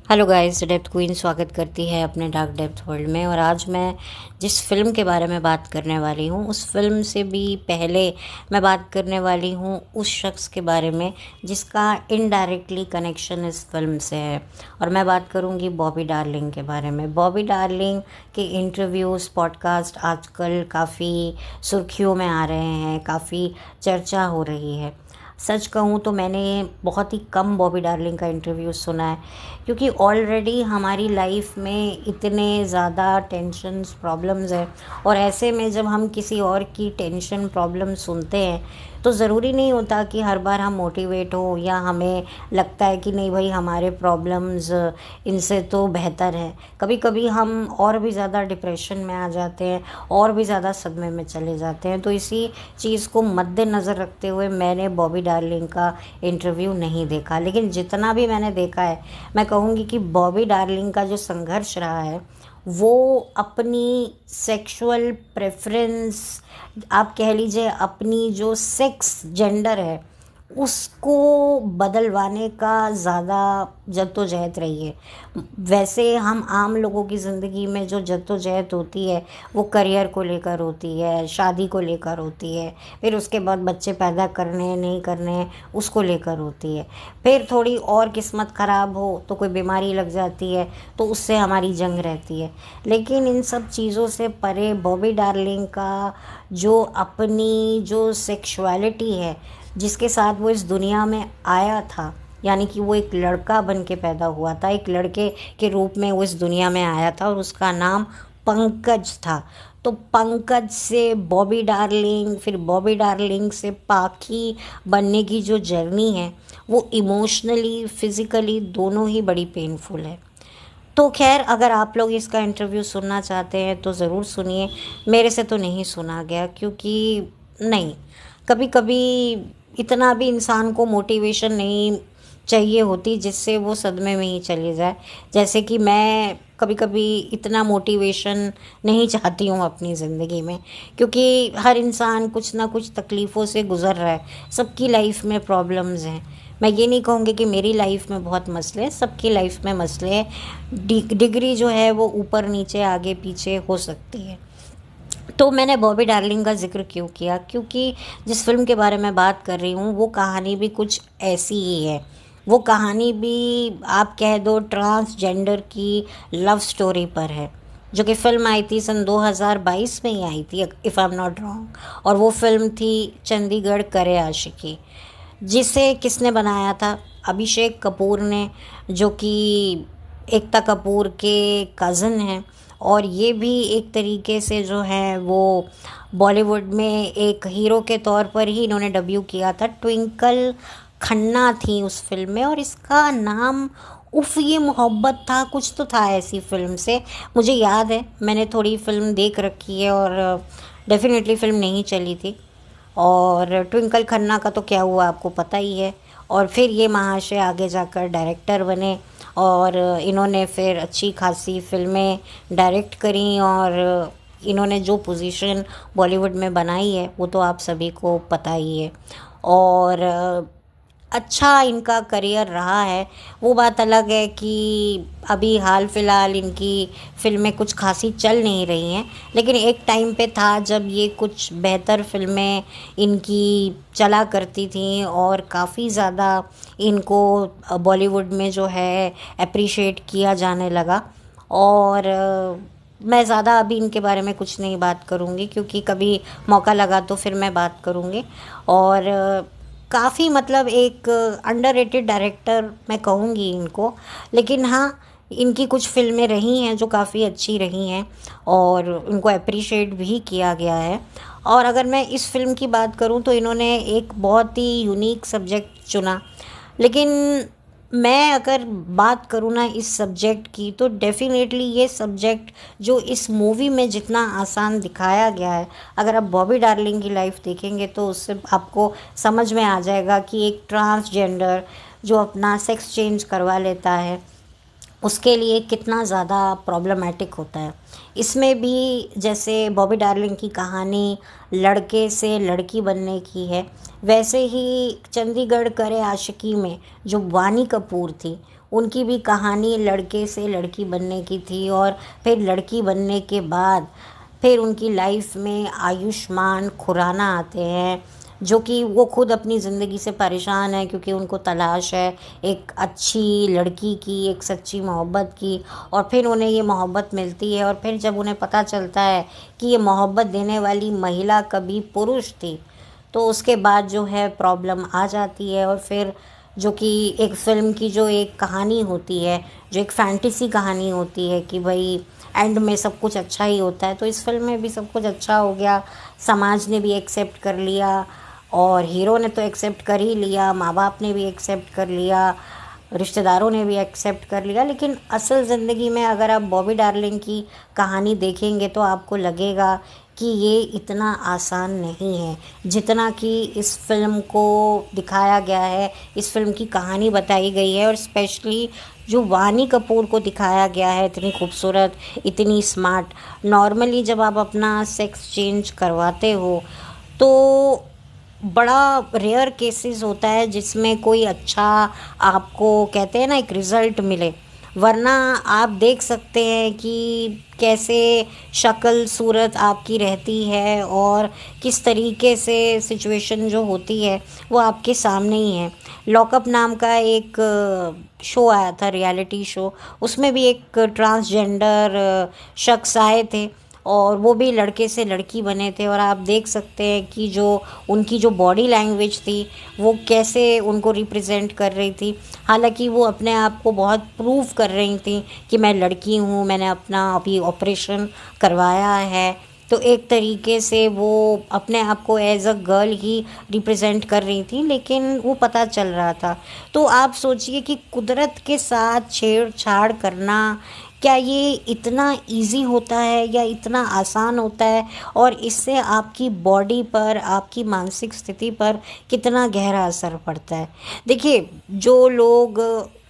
Hello guys, depth queen स्वागत करती है अपने डार्क डेप्थ वर्ल्ड में। और आज मैं जिस फ़िल्म के बारे में बात करने वाली हूँ उस फिल्म से भी पहले मैं बात करने वाली हूँ उस शख्स के बारे में जिसका इनडायरेक्टली कनेक्शन इस फिल्म से है। और मैं बात करूँगी बॉबी डार्लिंग के बारे में। बॉबी डार्लिंग के इंटरव्यूज़, पॉडकास्ट आजकल काफ़ी सुर्खियों में आ रहे हैं, काफ़ी चर्चा हो रही है। सच कहूँ तो मैंने बहुत ही कम बॉबी डार्लिंग का इंटरव्यू सुना है, क्योंकि ऑलरेडी हमारी लाइफ में इतने ज़्यादा टेंशन्स, प्रॉब्लम्स हैं। और ऐसे में जब हम किसी और की टेंशन, प्रॉब्लम सुनते हैं तो ज़रूरी नहीं होता कि हर बार हम मोटिवेट हो या हमें लगता है कि नहीं भाई हमारे प्रॉब्लम्स इनसे तो बेहतर है। कभी कभी हम और भी ज़्यादा डिप्रेशन में आ जाते हैं, और भी ज़्यादा सदमे में चले जाते हैं। तो इसी चीज़ को मद्देनज़र रखते हुए मैंने बॉबी डार्लिंग का इंटरव्यू नहीं देखा, लेकिन जितना भी मैंने देखा है मैं कहूँगी कि बॉबी डार्लिंग का जो संघर्ष रहा है वो अपनी सेक्सुअल प्रेफरेंस, आप कह लीजिए अपनी जो सेक्स जेंडर है उसको बदलवाने का ज़्यादा जद्दोजहद रही है। वैसे हम आम लोगों की ज़िंदगी में जो जद्दोजहद होती है वो करियर को लेकर होती है, शादी को लेकर होती है, फिर उसके बाद बच्चे पैदा करने नहीं करने उसको लेकर होती है, फिर थोड़ी और किस्मत ख़राब हो तो कोई बीमारी लग जाती है तो उससे हमारी जंग रहती है। लेकिन इन सब चीज़ों से परे बॉबी डार्लिंग का जो अपनी जो सेक्सुअलिटी है, जिसके साथ वो इस दुनिया में आया था, यानी कि वो एक लड़का बन के पैदा हुआ था, एक लड़के के रूप में वो इस दुनिया में आया था और उसका नाम पंकज था। तो पंकज से बॉबी डार्लिंग, फिर बॉबी डार्लिंग से पाखी बनने की जो जर्नी है वो इमोशनली, फिज़िकली दोनों ही बड़ी पेनफुल है। तो खैर, अगर आप लोग इसका इंटरव्यू सुनना चाहते हैं तो ज़रूर सुनिए। मेरे से तो नहीं सुना गया, क्योंकि नहीं, कभी कभी इतना भी इंसान को मोटिवेशन नहीं चाहिए होती जिससे वो सदमे में ही चली जाए। जैसे कि मैं कभी कभी इतना मोटिवेशन नहीं चाहती हूँ अपनी ज़िंदगी में, क्योंकि हर इंसान कुछ ना कुछ तकलीफ़ों से गुज़र रहा है। सबकी लाइफ में प्रॉब्लम्स हैं। मैं ये नहीं कहूँगी कि मेरी लाइफ में बहुत मसले हैं, सबकी लाइफ में मसले हैं। डिग्री जो है वो ऊपर नीचे आगे पीछे हो सकती है। तो मैंने बॉबी डार्लिंग का जिक्र क्यों किया, क्योंकि जिस फिल्म के बारे में बात कर रही हूँ वो कहानी भी कुछ ऐसी ही है। वो कहानी भी आप कह दो ट्रांसजेंडर की लव स्टोरी पर है, जो कि फ़िल्म आई थी सन 2022 में ही आई थी, if I am not wrong. और वो फिल्म थी चंडीगढ़ करे आशिकी, जिसे किसने बनाया था? अभिषेक कपूर ने, जो कि एकता कपूर के कज़न हैं। और ये भी एक तरीके से जो है वो बॉलीवुड में एक हीरो के तौर पर ही इन्होंने डेब्यू किया था। ट्विंकल खन्ना थी उस फिल्म में, और इसका नाम उफ़ ये मोहब्बत था, कुछ तो था ऐसी फिल्म से। मुझे याद है, मैंने थोड़ी फिल्म देख रखी है और डेफिनेटली फिल्म नहीं चली थी। और ट्विंकल खन्ना का तो क्या हुआ आपको पता ही है। और फिर ये महाशय आगे जाकर डायरेक्टर बने और इन्होंने फिर अच्छी खासी फिल्में डायरेक्ट करी, और इन्होंने जो पोजीशन बॉलीवुड में बनाई है वो तो आप सभी को पता ही है। और अच्छा इनका करियर रहा है। वो बात अलग है कि अभी हाल फिलहाल इनकी फिल्में कुछ खासी चल नहीं रही हैं, लेकिन एक टाइम पे था जब ये कुछ बेहतर फिल्में इनकी चला करती थी और काफ़ी ज़्यादा इनको बॉलीवुड में जो है अप्रिशिएट किया जाने लगा। और मैं ज़्यादा अभी इनके बारे में कुछ नहीं बात करूँगी, क्योंकि कभी मौका लगा तो फिर मैं बात करूँगी। और काफ़ी मतलब एक अंडररेटेड डायरेक्टर मैं कहूँगी इनको। लेकिन हाँ, इनकी कुछ फिल्में रही हैं जो काफ़ी अच्छी रही हैं और उनको अप्रिशिएट भी किया गया है। और अगर मैं इस फिल्म की बात करूँ तो इन्होंने एक बहुत ही यूनिक सब्जेक्ट चुना। लेकिन मैं अगर बात करूँ ना इस सब्जेक्ट की, तो डेफिनेटली ये सब्जेक्ट जो इस मूवी में जितना आसान दिखाया गया है, अगर आप बॉबी डार्लिंग की लाइफ देखेंगे तो उससे आपको समझ में आ जाएगा कि एक ट्रांसजेंडर जो अपना सेक्स चेंज करवा लेता है उसके लिए कितना ज़्यादा प्रॉब्लमेटिक होता है। इसमें भी जैसे बॉबी डार्लिंग की कहानी लड़के से लड़की बनने की है, वैसे ही चंडीगढ़ करे आशिकी में जो वानी कपूर थी उनकी भी कहानी लड़के से लड़की बनने की थी, और फिर लड़की बनने के बाद फिर उनकी लाइफ में आयुष्मान खुराना आते हैं, जो कि वो खुद अपनी ज़िंदगी से परेशान है क्योंकि उनको तलाश है एक अच्छी लड़की की, एक सच्ची मोहब्बत की। और फिर उन्हें ये मोहब्बत मिलती है, और फिर जब उन्हें पता चलता है कि ये मोहब्बत देने वाली महिला कभी पुरुष थी, तो उसके बाद जो है प्रॉब्लम आ जाती है। और फिर जो कि एक फ़िल्म की जो एक कहानी होती है, जो एक फैंटेसी कहानी होती है कि भाई एंड में सब कुछ अच्छा ही होता है, तो इस फिल्म में भी सब कुछ अच्छा हो गया। समाज ने भी एक्सेप्ट कर लिया, और हीरो ने तो एक्सेप्ट कर ही लिया, माँ बाप ने भी एक्सेप्ट कर लिया, रिश्तेदारों ने भी एक्सेप्ट कर लिया। लेकिन असल ज़िंदगी में अगर आप बॉबी डार्लिंग की कहानी देखेंगे तो आपको लगेगा कि ये इतना आसान नहीं है जितना कि इस फिल्म को दिखाया गया है, इस फिल्म की कहानी बताई गई है। और स्पेशली जो वानी कपूर को दिखाया गया है, इतनी खूबसूरत, इतनी स्मार्ट। नॉर्मली जब आप अपना सेक्स चेंज करवाते हो तो बड़ा रेयर केसेस होता है जिसमें कोई अच्छा आपको कहते हैं ना एक रिज़ल्ट मिले, वरना आप देख सकते हैं कि कैसे शक्ल सूरत आपकी रहती है और किस तरीके से सिचुएशन जो होती है वो आपके सामने ही है। लॉकअप नाम का एक शो आया था, रियलिटी शो, उसमें भी एक ट्रांसजेंडर शख्स आए थे और वो भी लड़के से लड़की बने थे। और आप देख सकते हैं कि जो उनकी जो बॉडी लैंग्वेज थी वो कैसे उनको रिप्रेजेंट कर रही थी। हालांकि वो अपने आप को बहुत प्रूव कर रही थी कि मैं लड़की हूँ, मैंने अपना अभी ऑपरेशन करवाया है। तो एक तरीके से वो अपने आप को एज अ गर्ल ही रिप्रेजेंट कर रही थी, लेकिन वो पता चल रहा था। तो आप सोचिए कि कुदरत के साथ छेड़छाड़ करना क्या ये इतना इजी होता है या इतना आसान होता है, और इससे आपकी बॉडी पर, आपकी मानसिक स्थिति पर कितना गहरा असर पड़ता है। देखिए, जो लोग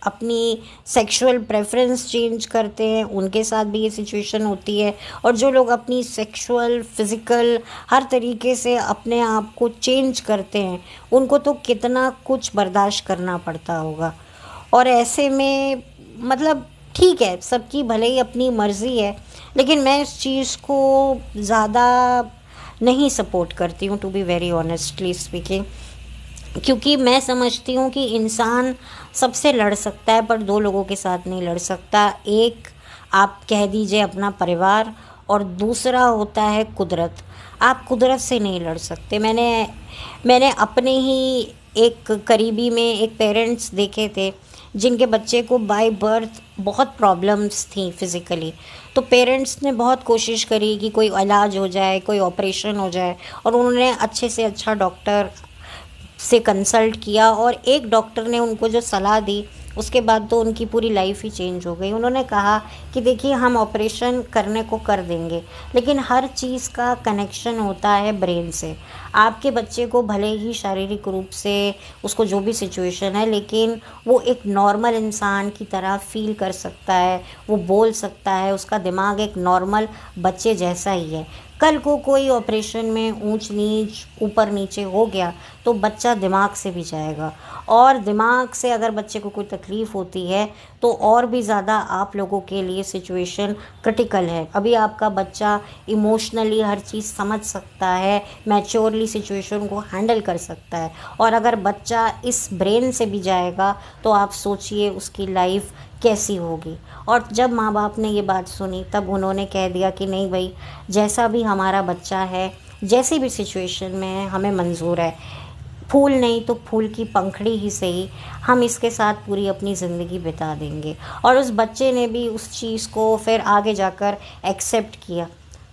अपनी सेक्सुअल प्रेफरेंस चेंज करते हैं उनके साथ भी ये सिचुएशन होती है, और जो लोग अपनी सेक्सुअल, फिज़िकल हर तरीके से अपने आप को चेंज करते हैं उनको तो कितना कुछ बर्दाश्त करना पड़ता होगा। और ऐसे में मतलब ठीक है, सबकी भले ही अपनी मर्ज़ी है, लेकिन मैं इस चीज़ को ज़्यादा नहीं सपोर्ट करती हूँ, to be very honestly speaking. क्योंकि मैं समझती हूँ कि इंसान सबसे लड़ सकता है पर दो लोगों के साथ नहीं लड़ सकता। एक आप कह दीजिए अपना परिवार, और दूसरा होता है कुदरत। आप कुदरत से नहीं लड़ सकते। मैंने अपने ही एक करीबी में एक पेरेंट्स देखे थे जिनके बच्चे को बाय बर्थ बहुत प्रॉब्लम्स थी फिज़िकली। तो पेरेंट्स ने बहुत कोशिश करी कि कोई इलाज हो जाए, कोई ऑपरेशन हो जाए, और उन्होंने अच्छे से अच्छा डॉक्टर से कंसल्ट किया, और एक डॉक्टर ने उनको जो सलाह दी उसके बाद तो उनकी पूरी लाइफ ही चेंज हो गई। उन्होंने कहा कि देखिए, हम ऑपरेशन करने को कर देंगे, लेकिन हर चीज़ का कनेक्शन होता है ब्रेन से। आपके बच्चे को भले ही शारीरिक रूप से उसको जो भी सिचुएशन है, लेकिन वो एक नॉर्मल इंसान की तरह फील कर सकता है, वो बोल सकता है, उसका दिमाग एक नॉर्मल बच्चे जैसा ही है। कल को कोई ऑपरेशन में ऊंच नीच, ऊपर नीचे हो गया तो बच्चा दिमाग से भी जाएगा, और दिमाग से अगर बच्चे को कोई तकलीफ़ होती है तो और भी ज़्यादा आप लोगों के लिए सिचुएशन क्रिटिकल है। अभी आपका बच्चा इमोशनली हर चीज़ समझ सकता है, मैच्योरली सिचुएशन को हैंडल कर सकता है, और अगर बच्चा इस ब्रेन से भी जाएगा तो आप सोचिए उसकी लाइफ कैसी होगी। और जब माँ बाप ने ये बात सुनी तब उन्होंने कह दिया कि नहीं भाई, जैसा भी हमारा बच्चा है, जैसी भी सिचुएशन में है, हमें मंजूर है। फूल नहीं तो फूल की पंखड़ी ही सही, हम इसके साथ पूरी अपनी ज़िंदगी बिता देंगे। और उस बच्चे ने भी उस चीज़ को फिर आगे जाकर एक्सेप्ट किया।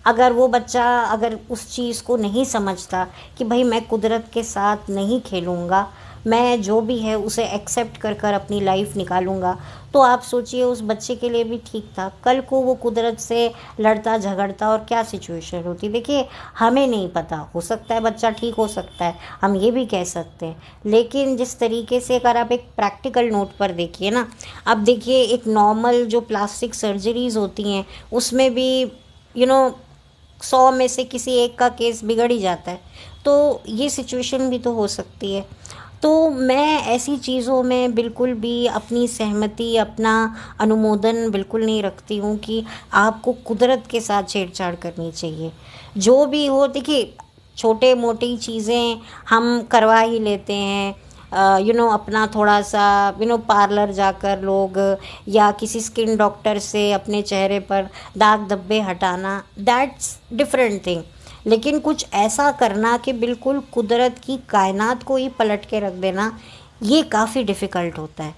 अगर वो बच्चा अगर उस चीज़ को नहीं समझता कि भाई मैं कुदरत के साथ नहीं खेलूँगा, मैं जो भी है उसे एक्सेप्ट कर कर अपनी लाइफ निकालूंगा, तो आप सोचिए उस बच्चे के लिए भी ठीक था। कल को वो कुदरत से लड़ता झगड़ता और क्या सिचुएशन होती। देखिए, हमें नहीं पता, हो सकता है बच्चा ठीक हो सकता है, हम ये भी कह सकते हैं। लेकिन जिस तरीके से अगर आप एक प्रैक्टिकल नोट पर देखिए ना, अब देखिए एक नॉर्मल जो प्लास्टिक सर्जरीज़ होती हैं उसमें भी 100 में से किसी एक का केस बिगड़ ही जाता है। तो ये सिचुएशन भी तो हो सकती है। तो मैं ऐसी चीज़ों में बिल्कुल भी अपनी सहमति, अपना अनुमोदन बिल्कुल नहीं रखती हूँ कि आपको कुदरत के साथ छेड़छाड़ करनी चाहिए। जो भी हो देखिए, छोटे-मोटी चीज़ें हम करवा ही लेते हैं। अपना थोड़ा-सा पार्लर जाकर लोग या किसी स्किन डॉक्टर से अपने चेहरे पर दाग धब्बे हटाना, दैट्स डिफरेंट थिंग। लेकिन कुछ ऐसा करना कि बिल्कुल कुदरत की कायनात को ही पलट के रख देना, ये काफ़ी डिफ़िकल्ट होता है।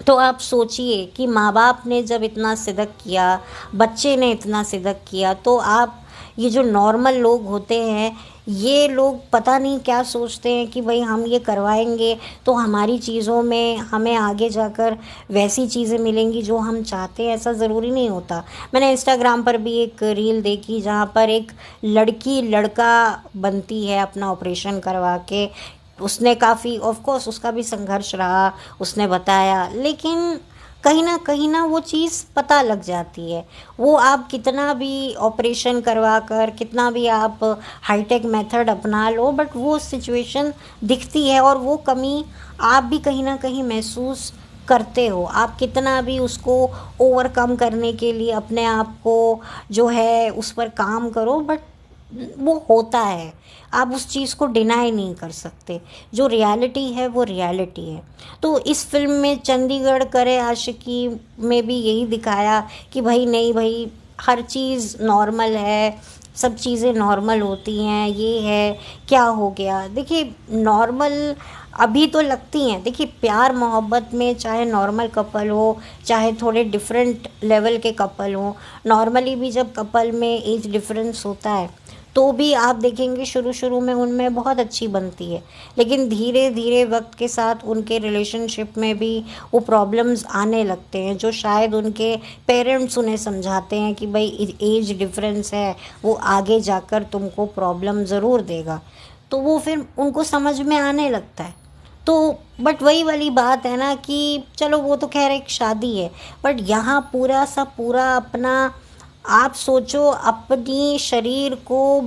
तो आप सोचिए कि माँ-बाप ने जब इतना सिदक किया, बच्चे ने इतना सिदक किया, तो आप ये जो नॉर्मल लोग होते हैं, ये लोग पता नहीं क्या सोचते हैं कि भई हम ये करवाएँगे तो हमारी चीज़ों में हमें आगे जाकर वैसी चीज़ें मिलेंगी जो हम चाहते हैं, ऐसा ज़रूरी नहीं होता। मैंने इंस्टाग्राम पर भी एक रील देखी जहाँ पर एक लड़की लड़का बनती है अपना ऑपरेशन करवा के। उसने काफ़ी ऑफ कोर्स उसका भी संघर्ष रहा, उसने बताया, लेकिन कहीं न वो चीज़ पता लग जाती है। वो आप कितना भी ऑपरेशन करवा कर, कितना भी आप हाईटेक मेथड अपना लो, बट वो सिचुएशन दिखती है और वो कमी आप भी कहीं न कहीं महसूस करते हो। आप कितना भी उसको ओवरकम करने के लिए अपने आप को जो है उस पर काम करो, बट वो होता है। आप उस चीज़ को डिनाई नहीं कर सकते। जो रियलिटी है वो रियलिटी है। तो इस फ़िल्म में चंडीगढ़ करे आशिकी में भी यही दिखाया कि भाई नहीं भाई, हर चीज़ नॉर्मल है, सब चीज़ें नॉर्मल होती हैं, ये है, क्या हो गया? देखिए नॉर्मल अभी तो लगती हैं। देखिए प्यार मोहब्बत में चाहे नॉर्मल कपल हो, चाहे थोड़े डिफरेंट लेवल के कपल हों, नॉर्मली भी जब कपल में एज डिफरेंस होता है तो भी आप देखेंगे शुरू-शुरू में उनमें बहुत अच्छी बनती है। लेकिन धीरे-धीरे वक़्त के साथ उनके रिलेशनशिप में भी वो प्रॉब्लम्स आने लगते हैं, जो शायद उनके पेरेंट्स उन्हें समझाते हैं कि भई एज डिफरेंस है, वो आगे जाकर तुमको प्रॉब्लम ज़रूर देगा। तो वो फिर उनको समझ में आने लगता है। तो बट वही वाली बात है ना कि चलो वो तो ख़ैर एक शादी है, बट यहाँ पूरा अपना आप सोचो, अपनी शरीर को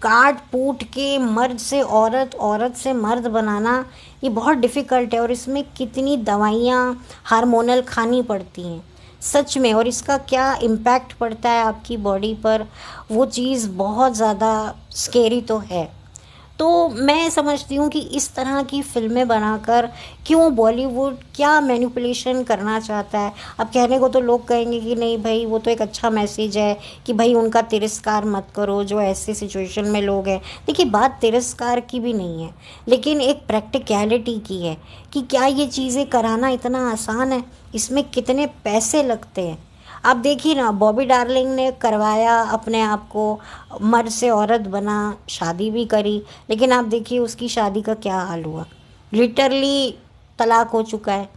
काट-कूट के मर्द से औरत, औरत से मर्द बनाना, ये बहुत डिफ़िकल्ट है और इसमें कितनी दवाइयाँ हार्मोनल खानी पड़ती हैं, सच में। और इसका क्या इम्पैक्ट पड़ता है आपकी बॉडी पर, वो चीज़ बहुत ज़्यादा स्केरी तो है। तो मैं समझती हूँ कि इस तरह की फ़िल्में बनाकर क्यों बॉलीवुड क्या मैनिपुलेशन करना चाहता है। अब कहने को तो लोग कहेंगे कि नहीं भई वो तो एक अच्छा मैसेज है कि भई उनका तिरस्कार मत करो जो ऐसे सिचुएशन में लोग हैं। देखिए बात तिरस्कार की भी नहीं है, लेकिन एक प्रैक्टिकैलिटी की है कि क्या ये चीज़ें कराना इतना आसान है? इसमें कितने पैसे लगते हैं? आप देखिए ना, बॉबी डार्लिंग ने करवाया अपने आप को, मर्द से औरत बना, शादी भी करी, लेकिन आप देखिए उसकी शादी का क्या हाल हुआ। लिटरली तलाक हो चुका है।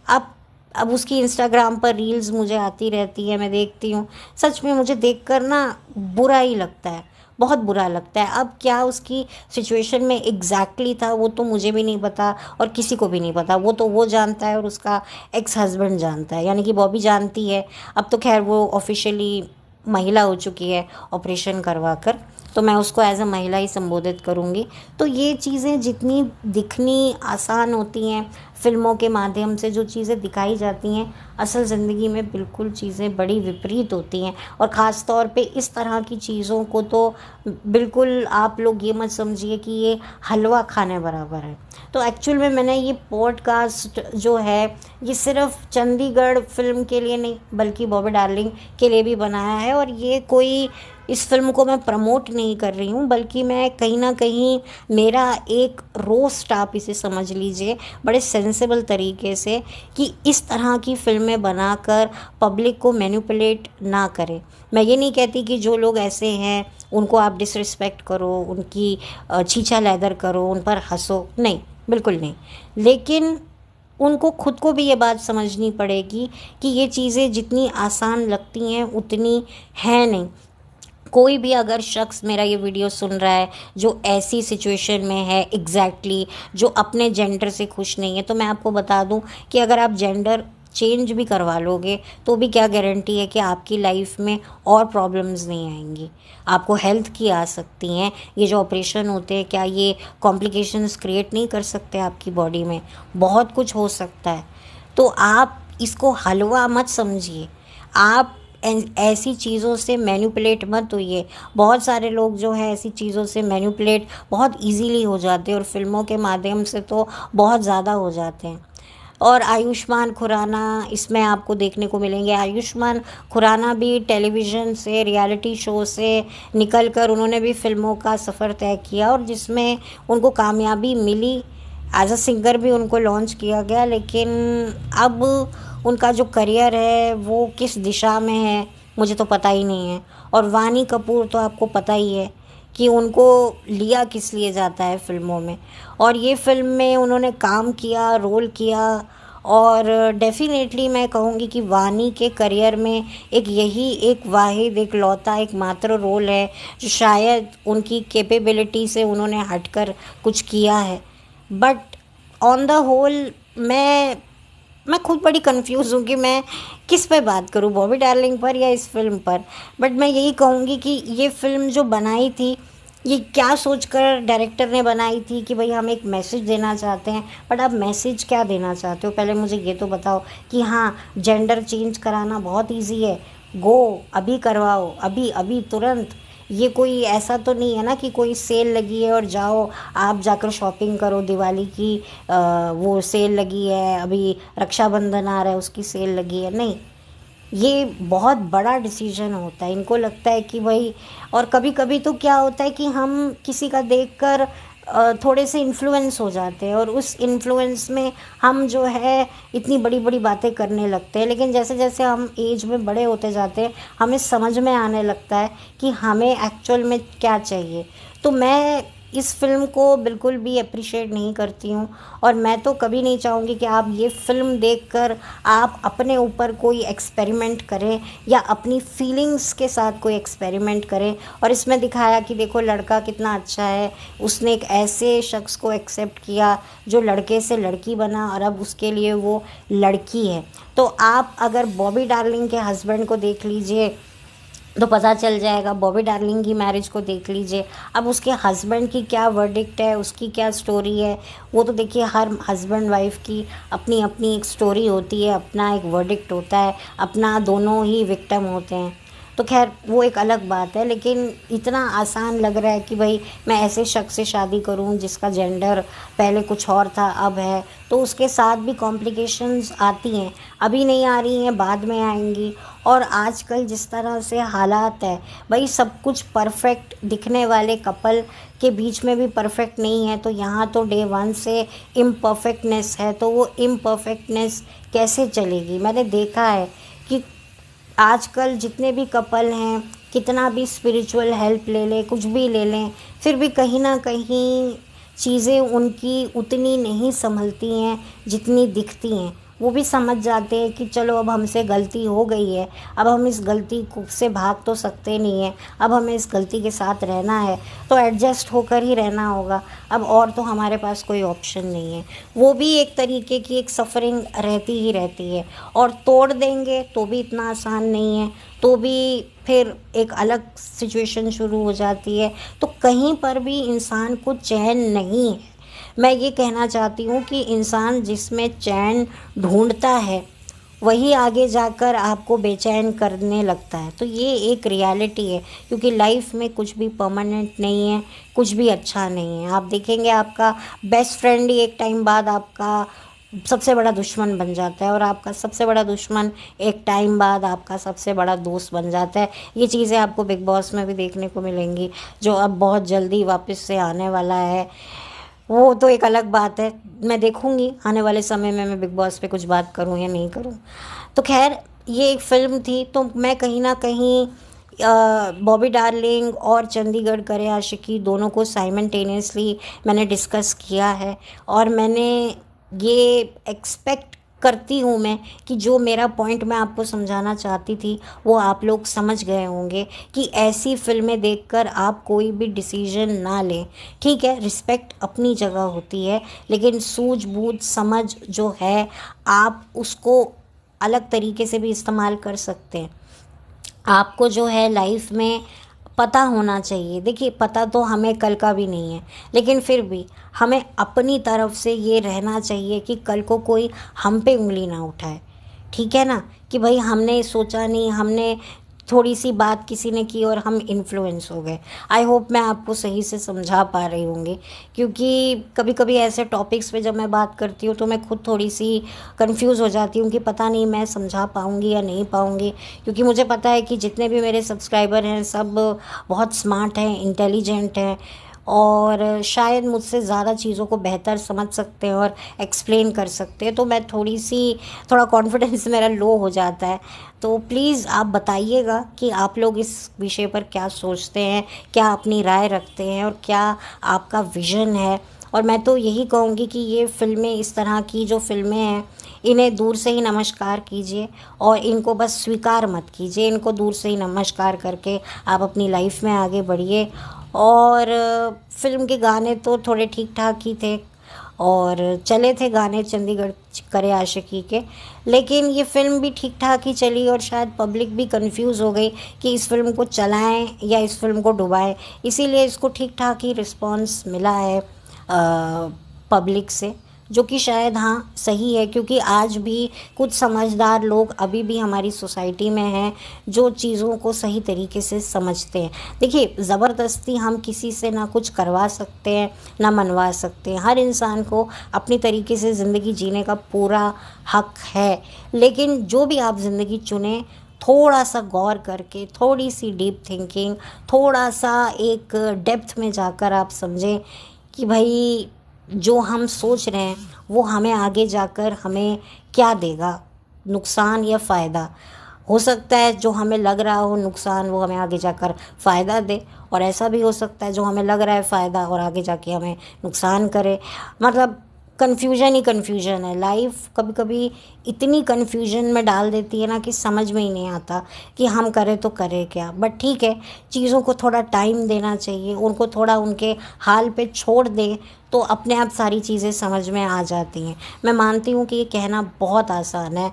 अब अब उसकी इंस्टाग्राम पर रील्स मुझे आती रहती है, मैं देखती हूँ। सच में मुझे देखकर ना बुरा ही लगता है, बहुत बुरा लगता है। अब क्या उसकी सिचुएशन में एग्जैक्टली था वो तो मुझे भी नहीं पता और किसी को भी नहीं पता। वो तो वो जानता है और उसका एक्स हस्बैंड जानता है, यानी कि बॉबी जानती है। अब तो खैर वो ऑफिशियली महिला हो चुकी है ऑपरेशन करवा कर, तो मैं उसको एज अ महिला ही संबोधित करूँगी। तो ये चीज़ें जितनी दिखनी आसान होती हैं फ़िल्मों के माध्यम से, जो चीज़ें दिखाई जाती हैं असल ज़िंदगी में बिल्कुल चीज़ें बड़ी विपरीत होती हैं। और ख़ास तौर पे इस तरह की चीज़ों को तो बिल्कुल आप लोग ये मत समझिए कि ये हलवा खाने बराबर है। तो एक्चुअल में मैंने ये पॉडकास्ट जो है ये सिर्फ चंडीगढ़ फ़िल्म के लिए नहीं बल्कि बॉबी डार्लिंग के लिए भी बनाया है। और ये कोई इस फ़िल्म को मैं प्रमोट नहीं कर रही हूँ, बल्कि मैं कहीं न कहीं मेरा एक रोस्ट आप इसे समझ लीजिए बड़े सेंसिबल तरीके से, कि इस तरह की फ़िल्में बनाकर पब्लिक को मैनिपुलेट ना करें। मैं ये नहीं कहती कि जो लोग ऐसे हैं उनको आप डिसरिस्पेक्ट करो, उनकी छीछा लेदर करो, उन पर हँसो, नहीं, बिल्कुल नहीं। लेकिन उनको खुद को भी ये बात समझनी पड़ेगी कि ये चीज़ें जितनी आसान लगती हैं उतनी हैं नहीं। कोई भी अगर शख्स मेरा ये वीडियो सुन रहा है जो ऐसी सिचुएशन में है एग्जैक्टली जो अपने जेंडर से खुश नहीं है, तो मैं आपको बता दूं कि अगर आप जेंडर चेंज भी करवा लोगे तो भी क्या गारंटी है कि आपकी लाइफ में और प्रॉब्लम्स नहीं आएंगी। आपको हेल्थ की आ सकती हैं। ये जो ऑपरेशन होते हैं, क्या ये कॉम्प्लिकेशंस क्रिएट नहीं कर सकते आपकी बॉडी में? बहुत कुछ हो सकता है। तो आप इसको हलवा मत समझिए। आप ऐसी चीज़ों से मैनिपुलेट मत होइए। बहुत सारे लोग जो है ऐसी चीज़ों से मैनिपुलेट बहुत इजीली हो जाते हैं और फिल्मों के माध्यम से तो बहुत ज़्यादा हो जाते हैं। और आयुष्मान खुराना इसमें आपको देखने को मिलेंगे। आयुष्मान खुराना भी टेलीविज़न से, रियलिटी शो से निकल कर उन्होंने भी फिल्मों का सफ़र तय किया और जिसमें उनको कामयाबी मिली। एज अ सिंगर भी उनको लॉन्च किया गया, लेकिन अब उनका जो करियर है वो किस दिशा में है मुझे तो पता ही नहीं है। और वानी कपूर तो आपको पता ही है कि उनको लिया किस लिए जाता है फिल्मों में। और ये फिल्म में उन्होंने काम किया, रोल किया, और डेफिनेटली मैं कहूँगी कि वानी के करियर में एक यही एक वाहिद, एक लौता, एक मात्र रोल है जो शायद उनकी कैपेबिलिटी से उन्होंने हटकर कुछ किया है। बट ऑन द होल मैं खुद बड़ी कंफ्यूज हूँ कि मैं किस पे बात करूँ, बॉबी डार्लिंग पर या इस फिल्म पर। बट मैं यही कहूँगी कि ये फिल्म जो बनाई थी, ये क्या सोचकर डायरेक्टर ने बनाई थी कि भाई हम एक मैसेज देना चाहते हैं। बट आप मैसेज क्या देना चाहते हो, पहले मुझे ये तो बताओ। कि हाँ, जेंडर चेंज कराना बहुत इजी है, गो अभी करवाओ, अभी अभी तुरंत। ये कोई ऐसा तो नहीं है ना कि कोई सेल लगी है और जाओ आप जाकर शॉपिंग करो दिवाली की, वो सेल लगी है, अभी रक्षाबंधन आ रहा है उसकी सेल लगी है। नहीं, ये बहुत बड़ा डिसीजन होता है। इनको लगता है कि भाई, और कभी कभी तो क्या होता है कि हम किसी का देखकर थोड़े से इन्फ्लुएंस हो जाते हैं और उस इन्फ्लुएंस में हम जो है इतनी बड़ी बड़ी बातें करने लगते हैं। लेकिन जैसे जैसे हम एज में बड़े होते जाते हैं हमें समझ में आने लगता है कि हमें एक्चुअल में क्या चाहिए। तो मैं इस फिल्म को बिल्कुल भी अप्रिशिएट नहीं करती हूँ और मैं तो कभी नहीं चाहूँगी कि आप ये फिल्म देखकर आप अपने ऊपर कोई एक्सपेरिमेंट करें या अपनी फीलिंग्स के साथ कोई एक्सपेरिमेंट करें। और इसमें दिखाया कि देखो लड़का कितना अच्छा है, उसने एक ऐसे शख्स को एक्सेप्ट किया जो लड़के से लड़की बना और अब उसके लिए वो लड़की है। तो आप अगर बॉबी डार्लिंग के हस्बैंड को देख लीजिए तो पता चल जाएगा, बॉबी डार्लिंग की मैरिज को देख लीजिए, अब उसके हस्बैंड की क्या वर्डिक्ट है, उसकी क्या स्टोरी है। वो तो देखिए हर हस्बैंड वाइफ की अपनी अपनी एक स्टोरी होती है, अपना एक वर्डिक्ट होता है, अपना दोनों ही विक्टिम होते हैं। तो खैर वो एक अलग बात है। लेकिन इतना आसान लग रहा है कि भाई मैं ऐसे शख्स से शादी करूं जिसका जेंडर पहले कुछ और था अब है, तो उसके साथ भी कॉम्प्लिकेशंस आती हैं। अभी नहीं आ रही हैं, बाद में आएंगी। और आजकल जिस तरह से हालात है, भाई सब कुछ परफेक्ट दिखने वाले कपल के बीच में भी परफेक्ट नहीं है। तो यहाँ तो डे वन से इम्परफेक्टनेस है, तो वो इम्परफेक्टनेस कैसे चलेगी। मैंने देखा है कि आजकल जितने भी कपल हैं, कितना भी स्पिरिचुअल हेल्प ले लें, कुछ भी ले लें, फिर भी कहीं ना कहीं चीज़ें उनकी उतनी नहीं संभलती हैं जितनी दिखती हैं। वो भी समझ जाते हैं कि चलो अब हमसे गलती हो गई है, अब हम इस गलती से भाग तो सकते नहीं हैं, अब हमें इस गलती के साथ रहना है तो एडजस्ट होकर ही रहना होगा, अब और तो हमारे पास कोई ऑप्शन नहीं है। वो भी एक तरीके की एक सफ़रिंग रहती ही रहती है। और तोड़ देंगे तो भी इतना आसान नहीं है, तो भी फिर एक अलग सिचुएशन शुरू हो जाती है। तो कहीं पर भी इंसान को चैन नहीं है। मैं ये कहना चाहती हूँ कि इंसान जिसमें चैन ढूंढता है वही आगे जाकर आपको बेचैन करने लगता है। तो ये एक रियलिटी है, क्योंकि लाइफ में कुछ भी परमानेंट नहीं है, कुछ भी अच्छा नहीं है। आप देखेंगे आपका बेस्ट फ्रेंड ही एक टाइम बाद आपका सबसे बड़ा दुश्मन बन जाता है और आपका सबसे बड़ा दुश्मन एक टाइम बाद आपका सबसे बड़ा दोस्त बन जाता है। ये चीज़ें आपको बिग बॉस में भी देखने को मिलेंगी, जो अब बहुत जल्दी वापस से आने वाला है। वो तो एक अलग बात है, मैं देखूंगी आने वाले समय में मैं बिग बॉस पे कुछ बात करूं या नहीं करूं। तो खैर ये एक फ़िल्म थी, तो मैं कहीं ना कहीं बॉबी डार्लिंग और चंडीगढ़ करे आशिकी दोनों को साइमल्टेनियसली मैंने डिस्कस किया है। और मैंने ये एक्सपेक्ट करती हूँ मैं कि जो मेरा पॉइंट मैं आपको समझाना चाहती थी वो आप लोग समझ गए होंगे कि ऐसी फिल्में देखकर आप कोई भी डिसीजन ना लें। ठीक है, रिस्पेक्ट अपनी जगह होती है, लेकिन सूझबूझ समझ जो है आप उसको अलग तरीके से भी इस्तेमाल कर सकते हैं। आपको जो है लाइफ में पता होना चाहिए। देखिए, पता तो हमें कल का भी नहीं है, लेकिन फिर भी हमें अपनी तरफ से ये रहना चाहिए कि कल को कोई हम पे उंगली ना उठाए। ठीक है ना? कि भाई हमने सोचा नहीं, हमने थोड़ी सी बात किसी ने की और हम इन्फ्लुएंस हो गए। आई होप मैं आपको सही से समझा पा रही होंगी, क्योंकि कभी कभी ऐसे टॉपिक्स पे जब मैं बात करती हूँ तो मैं खुद थोड़ी सी कंफ्यूज हो जाती हूँ कि पता नहीं मैं समझा पाऊँगी या नहीं पाऊँगी। क्योंकि मुझे पता है कि जितने भी मेरे सब्सक्राइबर हैं सब बहुत स्मार्ट हैं, इंटेलिजेंट हैं, और शायद मुझसे ज़्यादा चीज़ों को बेहतर समझ सकते हैं और एक्सप्लेन कर सकते हैं। तो मैं थोड़ा कॉन्फिडेंस मेरा लो हो जाता है। तो प्लीज़ आप बताइएगा कि आप लोग इस विषय पर क्या सोचते हैं, क्या अपनी राय रखते हैं और क्या आपका विज़न है। और मैं तो यही कहूँगी कि ये फ़िल्में, इस तरह की जो फ़िल्में हैं, इन्हें दूर से ही नमस्कार कीजिए और इनको बस स्वीकार मत कीजिए। इनको दूर से ही नमस्कार करके आप अपनी लाइफ में आगे बढ़िए। और फ़िल्म के गाने तो थोड़े ठीक ठाक ही थे और चले थे गाने चंडीगढ़ करे आशिकी के, लेकिन ये फ़िल्म भी ठीक ठाक ही चली और शायद पब्लिक भी कंफ्यूज हो गई कि इस फ़िल्म को चलाएं या इस फ़िल्म को डुबाएं। इसीलिए इसको ठीक ठाक ही रिस्पांस मिला है पब्लिक से, जो कि शायद हाँ सही है, क्योंकि आज भी कुछ समझदार लोग अभी भी हमारी सोसाइटी में हैं जो चीज़ों को सही तरीके से समझते हैं। देखिए, ज़बरदस्ती हम किसी से ना कुछ करवा सकते हैं ना मनवा सकते हैं। हर इंसान को अपनी तरीके से ज़िंदगी जीने का पूरा हक है, लेकिन जो भी आप ज़िंदगी चुनें, थोड़ा सा गौर करके, थोड़ी सी डीप थिंकिंग, थोड़ा सा एक डेप्थ में जाकर आप समझें कि भाई जो हम सोच रहे हैं वो हमें आगे जाकर हमें क्या देगा, नुकसान या फ़ायदा। हो सकता है जो हमें लग रहा हो नुकसान, वो हमें आगे जाकर फ़ायदा दे, और ऐसा भी हो सकता है जो हमें लग रहा है फ़ायदा और आगे जाके हमें नुकसान करे। मतलब कन्फ्यूजन ही कन्फ्यूजन है। लाइफ कभी कभी इतनी कन्फ्यूजन में डाल देती है ना कि समझ में ही नहीं आता कि हम करें तो करें क्या। बट ठीक है, चीज़ों को थोड़ा टाइम देना चाहिए, उनको थोड़ा उनके हाल पे छोड़ दें तो अपने आप सारी चीज़ें समझ में आ जाती हैं। मैं मानती हूँ कि ये कहना बहुत आसान है,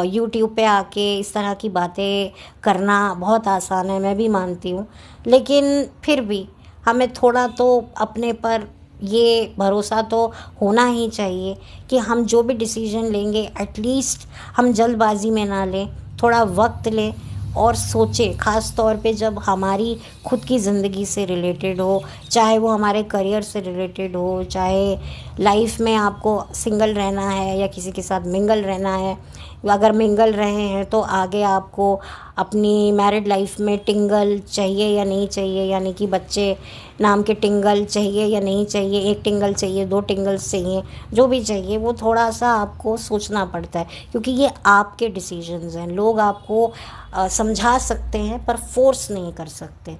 यूट्यूब पे आके इस तरह की बातें करना बहुत आसान है, मैं भी मानती हूँ, लेकिन फिर भी हमें थोड़ा तो अपने पर ये भरोसा तो होना ही चाहिए कि हम जो भी डिसीजन लेंगे एटलीस्ट हम जल्दबाजी में ना लें, थोड़ा वक्त लें और सोचें। ख़ास तौर पे जब हमारी खुद की ज़िंदगी से रिलेटेड हो, चाहे वो हमारे करियर से रिलेटेड हो, चाहे लाइफ में आपको सिंगल रहना है या किसी के साथ मिंगल रहना है। अगर मिंगल रहे हैं तो आगे आपको अपनी मैरिड लाइफ में टिंगल चाहिए या नहीं चाहिए, यानी कि बच्चे नाम के टिंगल चाहिए या नहीं चाहिए, एक टिंगल चाहिए, दो टिंगल्स चाहिए, जो भी चाहिए वो थोड़ा सा आपको सोचना पड़ता है, क्योंकि ये आपके डिसीजंस हैं। लोग आपको समझा सकते हैं पर फोर्स नहीं कर सकते।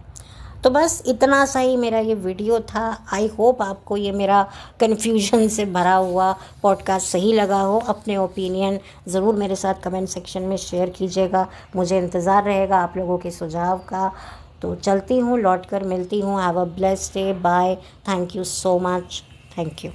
तो बस इतना सा ही मेरा ये वीडियो था। आई होप आपको ये मेरा कन्फ्यूजन से भरा हुआ पॉडकास्ट सही लगा हो। अपने ओपिनियन ज़रूर मेरे साथ कमेंट सेक्शन में शेयर कीजिएगा। मुझे इंतज़ार रहेगा आप लोगों के सुझाव का। तो चलती हूँ, लौट कर मिलती हूँ। Have a blessed day, bye, thank you so much, thank you.